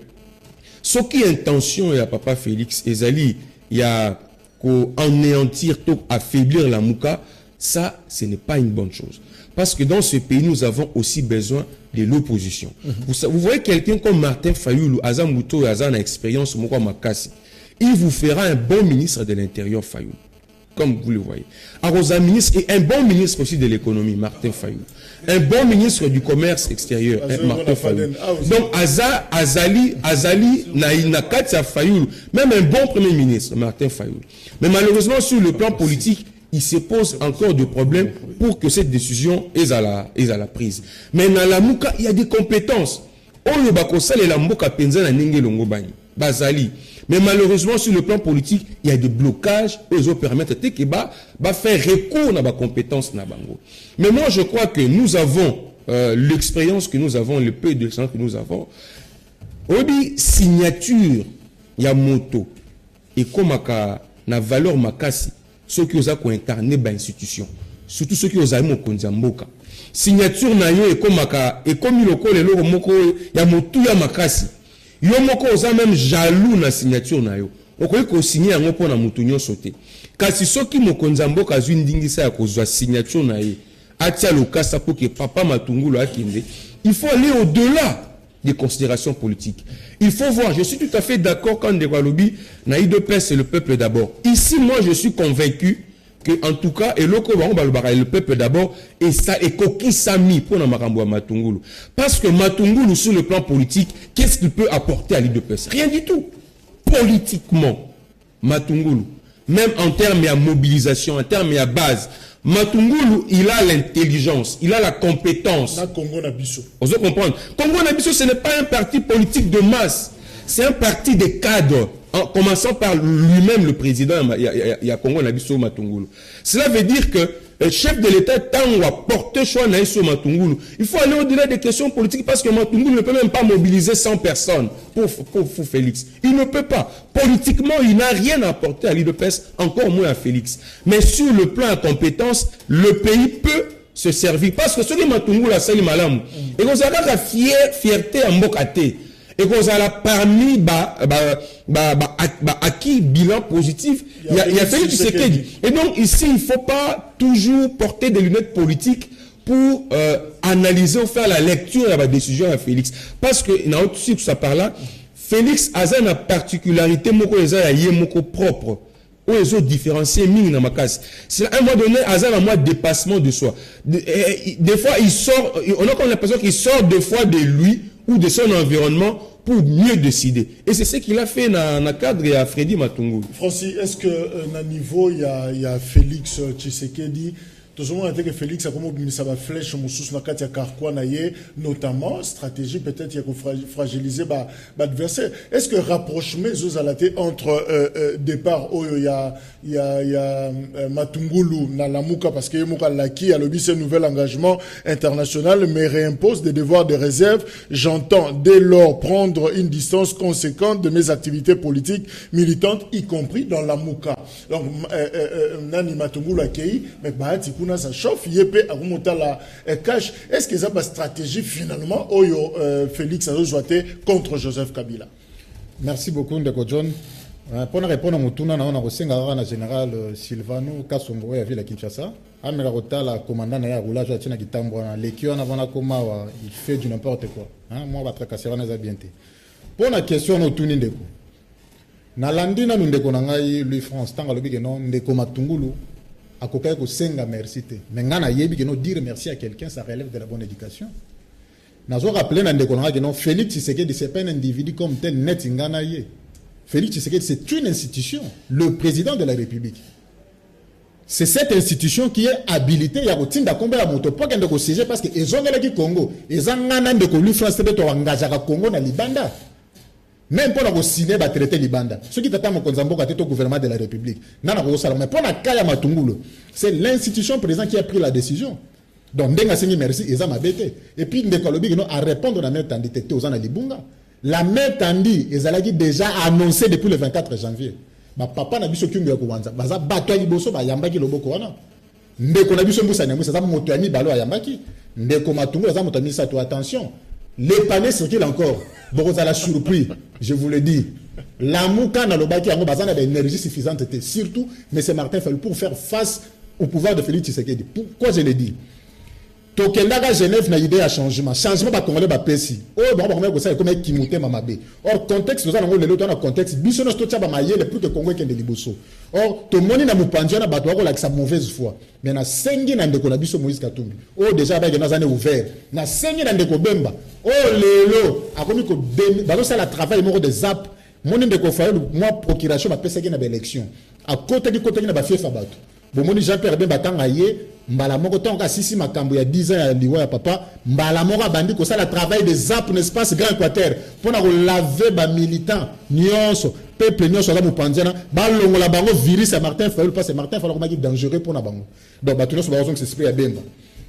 ce qui est intention et à Papa Félix Ezali, il y a qu'anéantir, affaiblir la Mouka, ça ce n'est pas une bonne chose. Parce que dans ce pays, nous avons aussi besoin de l'opposition. Vous voyez quelqu'un comme Martin Fayoulou, Azam Mouto et Azan a expérience, il vous fera un bon ministre de l'Intérieur, Fayoulou. Comme vous le voyez. Un ministre et un bon ministre aussi de l'économie, Martin Fayoulou. Un bon ministre du commerce extérieur, Martin Fayoulou. Donc, Azali, Naïnakatia Fayoulou, même un bon premier ministre, Martin Fayoulou. Mais malheureusement, sur le plan politique, il se pose encore des problèmes pour que cette décision est à la prise. Mais dans la Mouka, il y a des compétences. Mais malheureusement, sur le plan politique, il y a des blocages qui permettent de faire recours à la compétence. Mais moi, je crois que nous avons l'expérience que nous avons, le peu d'expérience que nous avons. On dit signature, il y a moto. Et comme la valeur makasi. Ceux qui ont incarné l'institution, surtout ceux qui ont Konzamboka. Signature na yo et comme iloko le loro moko ya motu ya makasi. Yo moko oza même jaloux na signature na yo. Okoki ko signer yango pona motu nyonso te. Kasi soki mokonzamboka azwi ndingisa ya kozwa signature na ye. Atia lokasa pour que papa Matungulu akinde. Il faut aller au-delà des considérations politiques. Il faut voir, je suis tout à fait d'accord quand Ndewalobi, Naïdepes, c'est le peuple d'abord. Ici, moi, je suis convaincu que, en tout cas, et le peuple d'abord, et ça, et Koki Sami pour Namarambo Matungulu. Parce que Matungulu, sur le plan politique, qu'est-ce qu'il peut apporter à l'Idepes? Rien du tout. Politiquement, Matungulu, même en termes de mobilisation, en termes de base, Matungulu, il a l'intelligence, il a la compétence. Vous comprenez? Congo Nabiso, ce n'est pas un parti politique de masse, c'est un parti de cadres, en commençant par lui-même le président, il y a Congo Nabiso Matungulu. Cela veut dire que chef de l'État tant à porter choix na sur Matungulu. Il faut aller au-delà des questions politiques parce que Matungulu ne peut même pas mobiliser 100 personnes pour Félix. Il ne peut pas. Politiquement, il n'a rien à apporter à l'UDPS, encore moins à Félix. Mais sur le plan de compétences, le pays peut se servir. Parce que ce qui Matungulu a sali malam, et qu'on a la fierté en Mbokate, et qu'on a parmi acquis bilan positif, il y a Félix Tshisekedi. Et donc ici, il ne faut pas toujours porter des lunettes politiques pour analyser ou faire la lecture de la décision à Félix. Parce que, il y a aussi tout ça par là, Félix a une particularité propre. Où ils ont différencié mine dans ma case. C'est à un moment donné, Azan a un dépassement de soi. Des fois, il sort, on a comme l'impression qu'il sort des fois de lui ou de son environnement pour mieux décider. Et c'est ce qu'il a fait dans le cadre de Freddy Matungulu. Francis, est-ce que à niveau, il y a Félix Tshisekedi, tout le monde a dit que Félix a comme ça va flèche sous la carte Karkwa naie, notamment stratégie peut-être il y a fragiliser l'adversaire. Est-ce que rapprochement entre départ il y a Matungulu na Lamuka parce que Muka Laki a le ce nouvel engagement international mais réimpose des devoirs de réserve. J'entends dès lors prendre une distance conséquente de mes activités politiques militantes y compris dans Lamuka. Donc nani Matungulu akei mais ça chauffe, yépé à remonter la cash. Est-ce que ça va stratégie finalement Oyo Félix a joué contre Joseph Kabila? Merci beaucoup Ndeko John. Pour répondre à Mutuna, on a reçu un général Silvano Kasongo à Ville Kinshasa. Amela Rotala, commandant na roulage à Tina Kitambwa, l'équipe en avant la coma, il fait du n'importe quoi. Moi, va tracasser on a bien. Pour la question au Tuni Ndeko. Na landina Ndeko nangai lui France tant le big non Ndeko Matungulu. À côté de Senga merci. Mais ngana yebi que dire merci à quelqu'un, ça relève de la bonne éducation. Nazo rappelé na Ndeko nangai non Félix Tshisekedi c'est pas un individu comme tel net ngana ye. Félix Tshisekedi c'est une institution, le président de la République. C'est cette institution qui est habilitée à rotinda combien la moto pour qu'elle siéger parce que ils ont qui Congo, ils ont ngana Ndeko lui France de engagé à Congo na Libanda. Même pour la signer va traiter Libanda. Ce qui t'attend au Konzambo au gouvernement de la République. Mais pour la Kaya Matungulu, c'est l'institution présidente qui a pris la décision. Donc, Ndenga Sengi merci, ils ont bêté. Et puis, Ndekolobi à répondre à la main tendue, t'étais aux Libunga. La main tendue, ils ont déjà annoncé depuis le 24 janvier. Ma papa n'a vu ce qu'il y a Kouanza. Baza Bato Liboso, Yambaki Loboko wana. Ndeko n'a vu ce Moussa Nyamou, ça va motoani Balo Yambaki. Ndeko Matungulu, ça m'a mis ça, attention. Les panneaux circulent encore. Beaucoup à la surpris, je vous le dis. La Mouka n'a pas d'énergie suffisante, surtout, mais c'est Martin Fayulu pour faire face au pouvoir de Félix Tshisekedi. Pourquoi je le dis? Tokendaga Genève n'a idée à changement. Changement va congolais va pesi. Oh, bon, on va comme Kimouté Mamabé. Or, contexte, nous allons le dans contexte. Bissonos Tocha Bamaye, le plus que Congo qui est de Liboso. Or, tout le monde n'a pas battu avec sa mauvaise foi. Mais na sengi na ndeko na biso Moïse Katumbi. Oh, déjà, avec des années ouvertes. Na sengi na ndeko Bemba. Oh, lélo. A commis que bazo ça la travail, mort des apps. Mon ndeko Fayulu, moi, procuration, ma pesa na élection. À côté na ba fief abatu. Bon, mon Jean-Pierre Bemba tangaye. Mbala moko tonga sisi makambo ya 10 ans ya liwa ya papa mbala moko bandi ko ça le travail des apps n'est-ce Grand Équateur pour na laver ba militant nyonso peuple nyonso za mupanzana ba longola bango virus à Martin Fayulu parce que Martin Fayulu ko dangereux pour na bango donc ba nyonso ba zonga s'esprit ya Bemba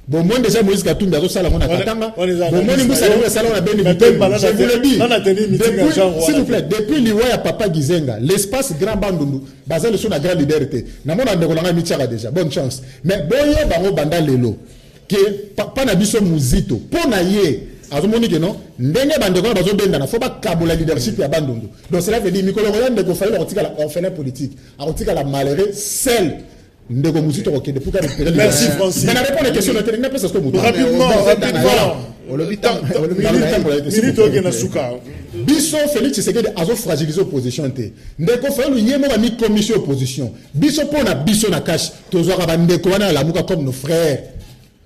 bon moi déjà Moïse Katumbi azo sala mona katanga bon moi ni musa na sala na beni je vous le dis s'il vous plaît depuis liwa ya papa Gizenga l'espace Grand Bandundu bazali sur la grande leaderité na mona ndeko langa michara déjà bonne chance mais boye bango banda lelo que papa na biso muzito pona ye azomoni que non ndenge bandeko bazo benda na faut pas kabola leadership ya Bandundu donc cela veut dire mikolo ngolande ko fallait rotika la orphelin politique rotika la malheureux seul. Merci Francis. Mais la réponse à la question rapidement. Biso Félix Tshisekedi a fragilisé l'opposition. Ndeko Fayulu yemo a mis commission opposition. Biso pona biso na cash. Tozora bandeko wana la muka comme nos frères.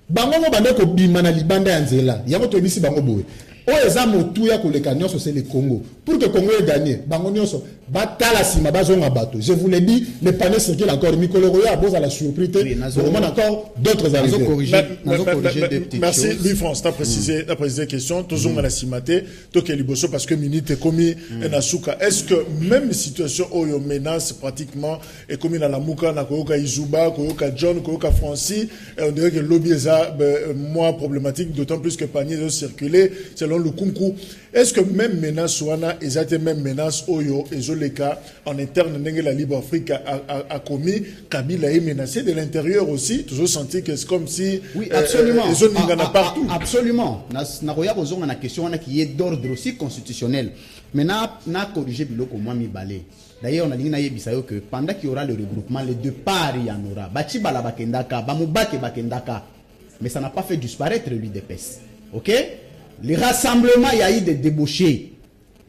Bango mo bandeko bimana libanda ya nzela. Yango to bisi bango boye. Oeza motuya koleka nyonso c'est le Congo. Pour que Congo ait gagné, bango nyonso batala sima bazonga bato. Je vous l'ai dit, le panier circule encore. Mikolo Roya boza la surprise. On a encore d'autres arrivées. Merci Louis-France, t'as précisé question. Tozonga la simate, toke liboso parce que minute commis nasuka. Est-ce que même situation où on menace pratiquement et comme na la muka na koyoka Izuba, koyoka John, koyoka Francis, on dirait que le lobby est moins problématique, d'autant plus que panier doit circuler selon le Kunku. Est-ce que même menace wana exactement même menace oyo ezoleka en interne n'engé la Libre Afrique a commis Kabila est menacé de l'intérieur aussi, toujours senti que c'est comme si oui absolument partout. Absolument. Na roya bozonga na question wana qui est d'ordre aussi constitutionnel. Mais na corriger biloko moi mi balé. D'ailleurs on a dit na yebisayo que pendant qu'il y aura le regroupement les deux parts il y en aura. Bachi bala bakendaka, bamubake bakendaka. Mais ça n'a pas fait disparaître l'UDPS. OK? Les rassemblements, il y a eu des débauchés.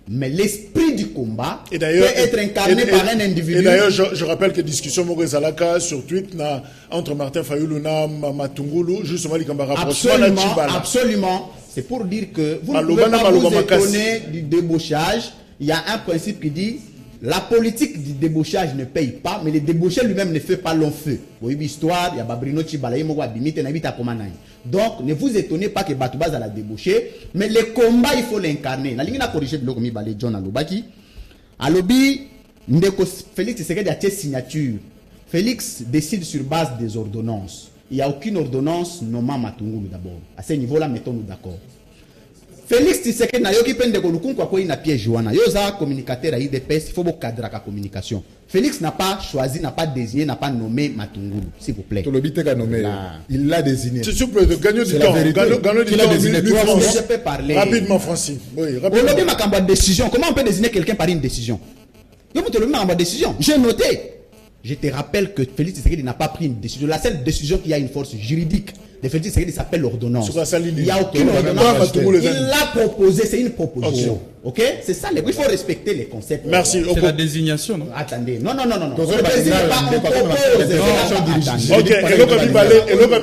Mais l'esprit du combat peut être incarné par un individu. Et d'ailleurs, je rappelle que discussion Zalaka sur Twitter entre Martin Fayoulou et Matungulu, justement, il y a un rapprochement. Absolument. C'est pour dire que vous ne pouvez pas vous étonner du débauchage. Il y a un principe qui dit la politique du débauchage ne paye pas, mais le débauché lui-même ne fait pas long feu. Vous voyez l'histoire, il y a Babrino Chibalaye, donc ne vous étonnez pas que Batouba a la débauché, mais le combat il faut l'incarner. La ligne a corrigé de l'ogomi balé John Alobaki. Alobi, Félix Tshisekedi a une signature. Félix décide sur base des ordonnances. Il n'y a aucune ordonnance nommant Matungulu d'abord. À ce niveau-là, mettons-nous d'accord. Félix Tshisekedi na yoki pende ko lukunku kwa ina piège wana. Yoza communicateur à IDPS, il faut beaucoup cadrer la communication. Félix n'a pas choisi, n'a pas désigné, n'a pas nommé Matungulu, s'il vous plaît. Tolobite a nommé. Il l'a désigné. S'il vous plaît, gagnez du temps. Gagnez du temps. Je peux parler. Rapidement, Francis. Oui, rapidement. Aujourd'hui, ma décision. Comment on peut désigner quelqu'un par une décision? Yo vous te le ma décision. J'ai noté. Je te rappelle que Félix Tshisekedi n'a pas pris une décision. La seule décision qui a une force juridique de Félix Tshisekedi s'appelle l'ordonnance. Il n'y a aucune ordonnance. Il l'a proposé, c'est une proposition. Ok? C'est ça, il faut respecter les concepts. Merci. C'est la désignation, non? Attendez. Non. On ne désigne pas, on propose. Ok, et l'autre a mis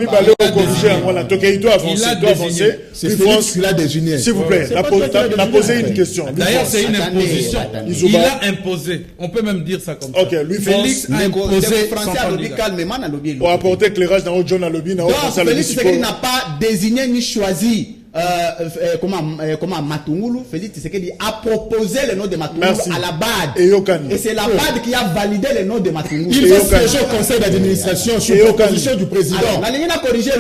balé au corrigé. Voilà, donc il doit avancer. C'est Félix qui l'a désigné. S'il vous plaît, il a posé une question. D'ailleurs, c'est une imposition. Il a imposé. On peut même dire ça comme ça. Ok, lui, Félix a imposé son candidat. Pour apporter éclairage dans le John Alobi, donc Félix Tshisekedi n'a pas désigné ni choisi comment Matungulu. Félix Tshisekedi a proposé le nom de Matungulu à la BAD. Et c'est la BAD qui a validé le nom de Matungulu. Il va siéger au conseil d'administration sur proposition du président. La ligne a corrigé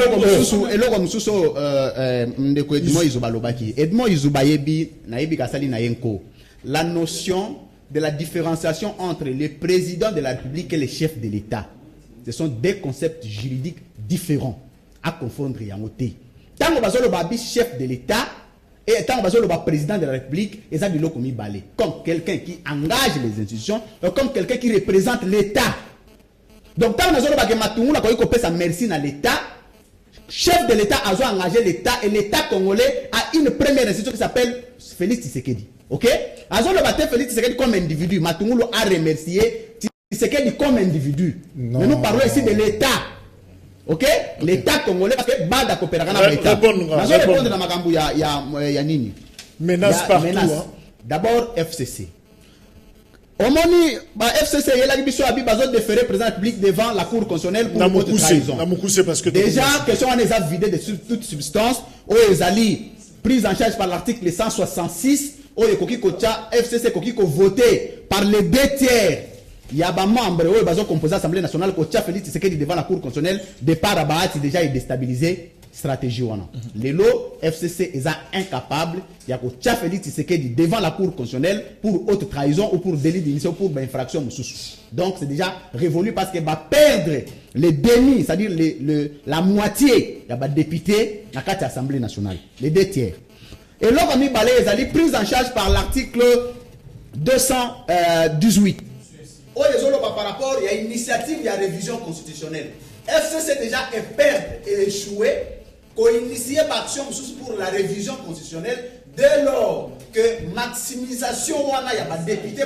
Edmond Izubayebi Naïbi Kassali Nayenko. La notion de la différenciation entre le président de la République et le chef de l'État. Ce sont des concepts juridiques différents à confondre et à noter. Tant que le chef de l'État et tant que le président de la République, et ça comme quelqu'un qui engage les institutions, comme quelqu'un qui représente l'État. Donc tant que le Matungulu a sa merci à l'État, chef de l'État a engagé l'État et l'État congolais a une première institution qui s'appelle Félix Tshisekedi. Ok? Azo le battre Félix Tshisekedi comme individu. Matungulu a remercié Tshisekedi comme individu. Mais nous parlons ici de l'État. Ok? L'État congolais parce que Bada coopérera avec l'État. Azo répondre dans makambu ya nini? Menace partout. D'abord FCC. Omoni FCC et la Bisso Abi Bazo déféré président public devant la Cour constitutionnelle pour haute trahison. Parce que déjà question on les a vidés de toute substance. Ezali prise en charge par l'article 166. Koki Kocha FCC Koki ko voté par les 2 tiers. Il y a des membres qui ont composé l'Assemblée nationale Kocha Félix Tshisekedi devant la Cour constitutionnelle. Départ à Bahati déjà est déstabilisé. Stratégie wana. Les lots FCC est incapable. Il y a Kocha Félix Tshisekedi devant la Cour constitutionnelle pour haute trahison ou pour délit d'initiation ou pour infraction. Donc c'est déjà révolu parce qu'il va perdre les demi, c'est-à-dire la moitié. Il y a des députés dans l'Assemblée nationale. Les 2 tiers. Et là, on a mis prise en charge par l'article 218. Par rapport, il y a une initiative, il y a révision constitutionnelle. FCC déjà est perdre et échoué, qu'on initie action pour la révision constitutionnelle dès lors que maximisation, il y a des députés,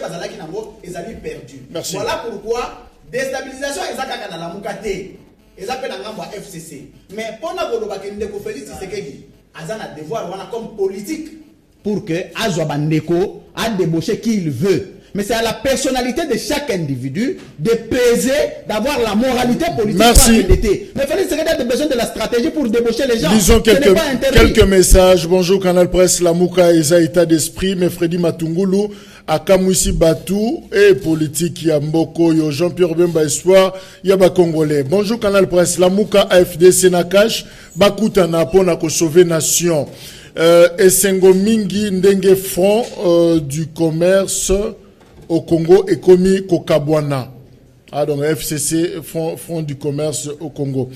ils ont perdu. Merci. Voilà pourquoi déstabilisation est dans la Moukate. Ils appellent un FCC. Mais pour la Félix Tshisekedi, Azana devoir comme politique pour que Azwa Bandeko a débauché qui il veut. Mais c'est à la personnalité de chaque individu de peser, d'avoir la moralité politique. Merci. Mais Félix Tshisekedi a besoin de la stratégie pour débaucher les gens. Lisons quelques messages. Bonjour Canal Presse, Lamuka Eza état d'esprit, mais Freddy Matungulu, Akamwisi Batou et politique Yamboko, yo Jean-Pierre Bemba Espoir, Yaba Congolais. Bonjour Canal Presse, Lamuka AFD Senakash, Bakutana Pona ko sauver nation. Esengo Mingi Ndenge Front du commerce au Congo et commis Kokabwana. Ah, donc FCC, Front du commerce au Congo.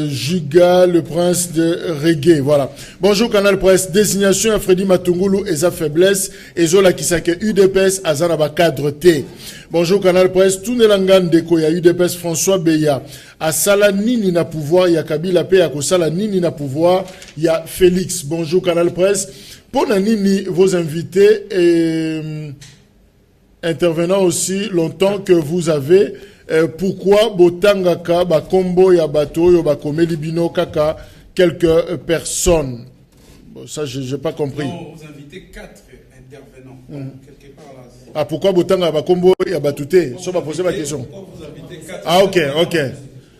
Juga, le prince de Reggae, voilà. Bonjour Canal Presse, désignation à Freddy Matungulu et sa faiblesse, et Zola Kisake UDPS, Azanaba cadre T. Bonjour Canal Presse, tout Nelangan Deko, ya UDPS François Beya. À Sala Nini na pouvoir, ya Kabila Pe, à Sala Nini na pouvoir, ya Félix. Bonjour Canal Presse. Pour Nini, vos invités et intervenant aussi longtemps que vous avez, pourquoi Botangaka, Bakombo, Yabato, Yobakomeli Bino, Kaka, quelques personnes. Bon, ça, je n'ai pas compris. Non, vous invitez 4 intervenants. Quelque part là. Ah, pourquoi Botanga, Bakombo, Yabatouté? Ça va poser ma question. Vous invitez 4 Ah, ok.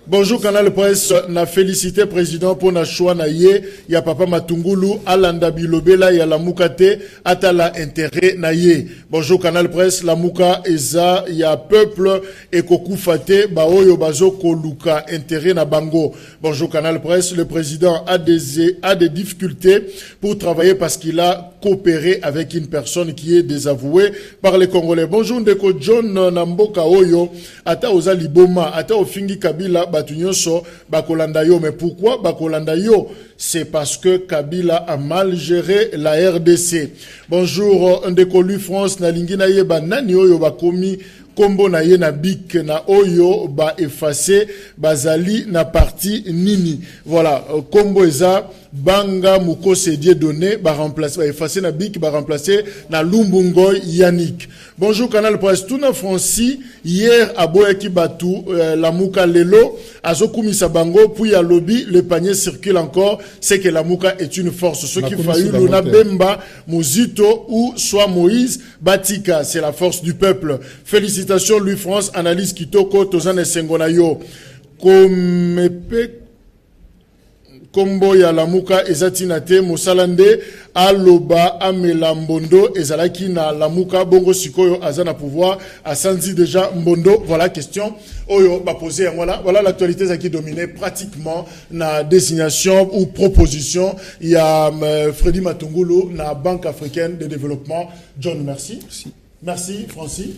Bonjour Canal Presse, na félicité président pour na choix na ye, ya papa Matungulu, Alanda Bilobela, ya la Mukate, atala intérêt na ye. Bonjour Canal Presse, la Muka eza, ya peuple et kokufate, baoyo bazo koluka, intérêt na bango. Bonjour Canal Presse, le président a des difficultés pour travailler parce qu'il a coopéré avec une personne qui est désavouée par les Congolais. Bonjour Ndeko John Namboka Oyo, ata oza liboma, ata ofingi Kabila, Batunyoso, Bakolanda yo. Mais pourquoi Bakolanda yo? C'est parce que Kabila a mal géré la RDC. Bonjour Ndeko Lui France, Nalingina Yeba, Nani Oyo Bakomi, Kombo na ye na bik na oyo ba effacer bazali na parti nini. Voilà, Kombo eza Banga Mukose Dieudonné ba remplacer ba effacer na bik ba remplacer na Lumbungoy Yannick. Bonjour Canal Presse, Tuna Franci hier à Boyaki Batou la Muka Lelo azokumisa bango puis à lobby le panier circule encore, c'est que la Muka est une force. Ce qui faillu Luna Bemba Muzito ou soit Moïse Batika, c'est la force du peuple. Félicitations Louis France, analyse Kitoko Tozane Sengonayo. Kombo ya Lamuka ezatinate Mosalande aloba amela Mbondo ezalaki na Lamuka bongo sikoyo azana pouvoir asanzi déjà Mbondo. Voilà question oyo ba poser. Voilà l'actualité qui dominait pratiquement na désignation ou proposition. Il y a Freddy Matungulu na Banque africaine de développement. John, merci. Merci Francis.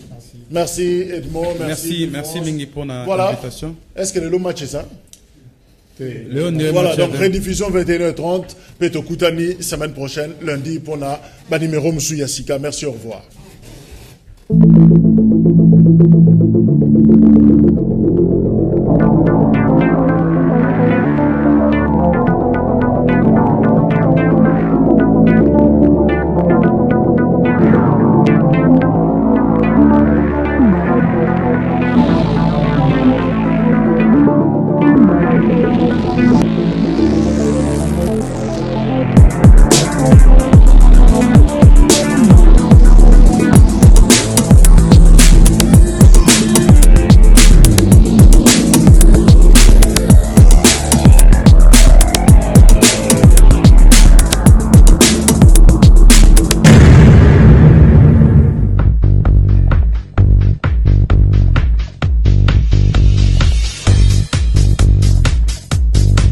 Merci Edmond. Merci Mingi pour l'invitation. Est-ce que le match est ça? Voilà, donc rediffusion 21h30, Peto Koutani, semaine prochaine, lundi, pour la numéro Moussou Yassika. Merci, au revoir.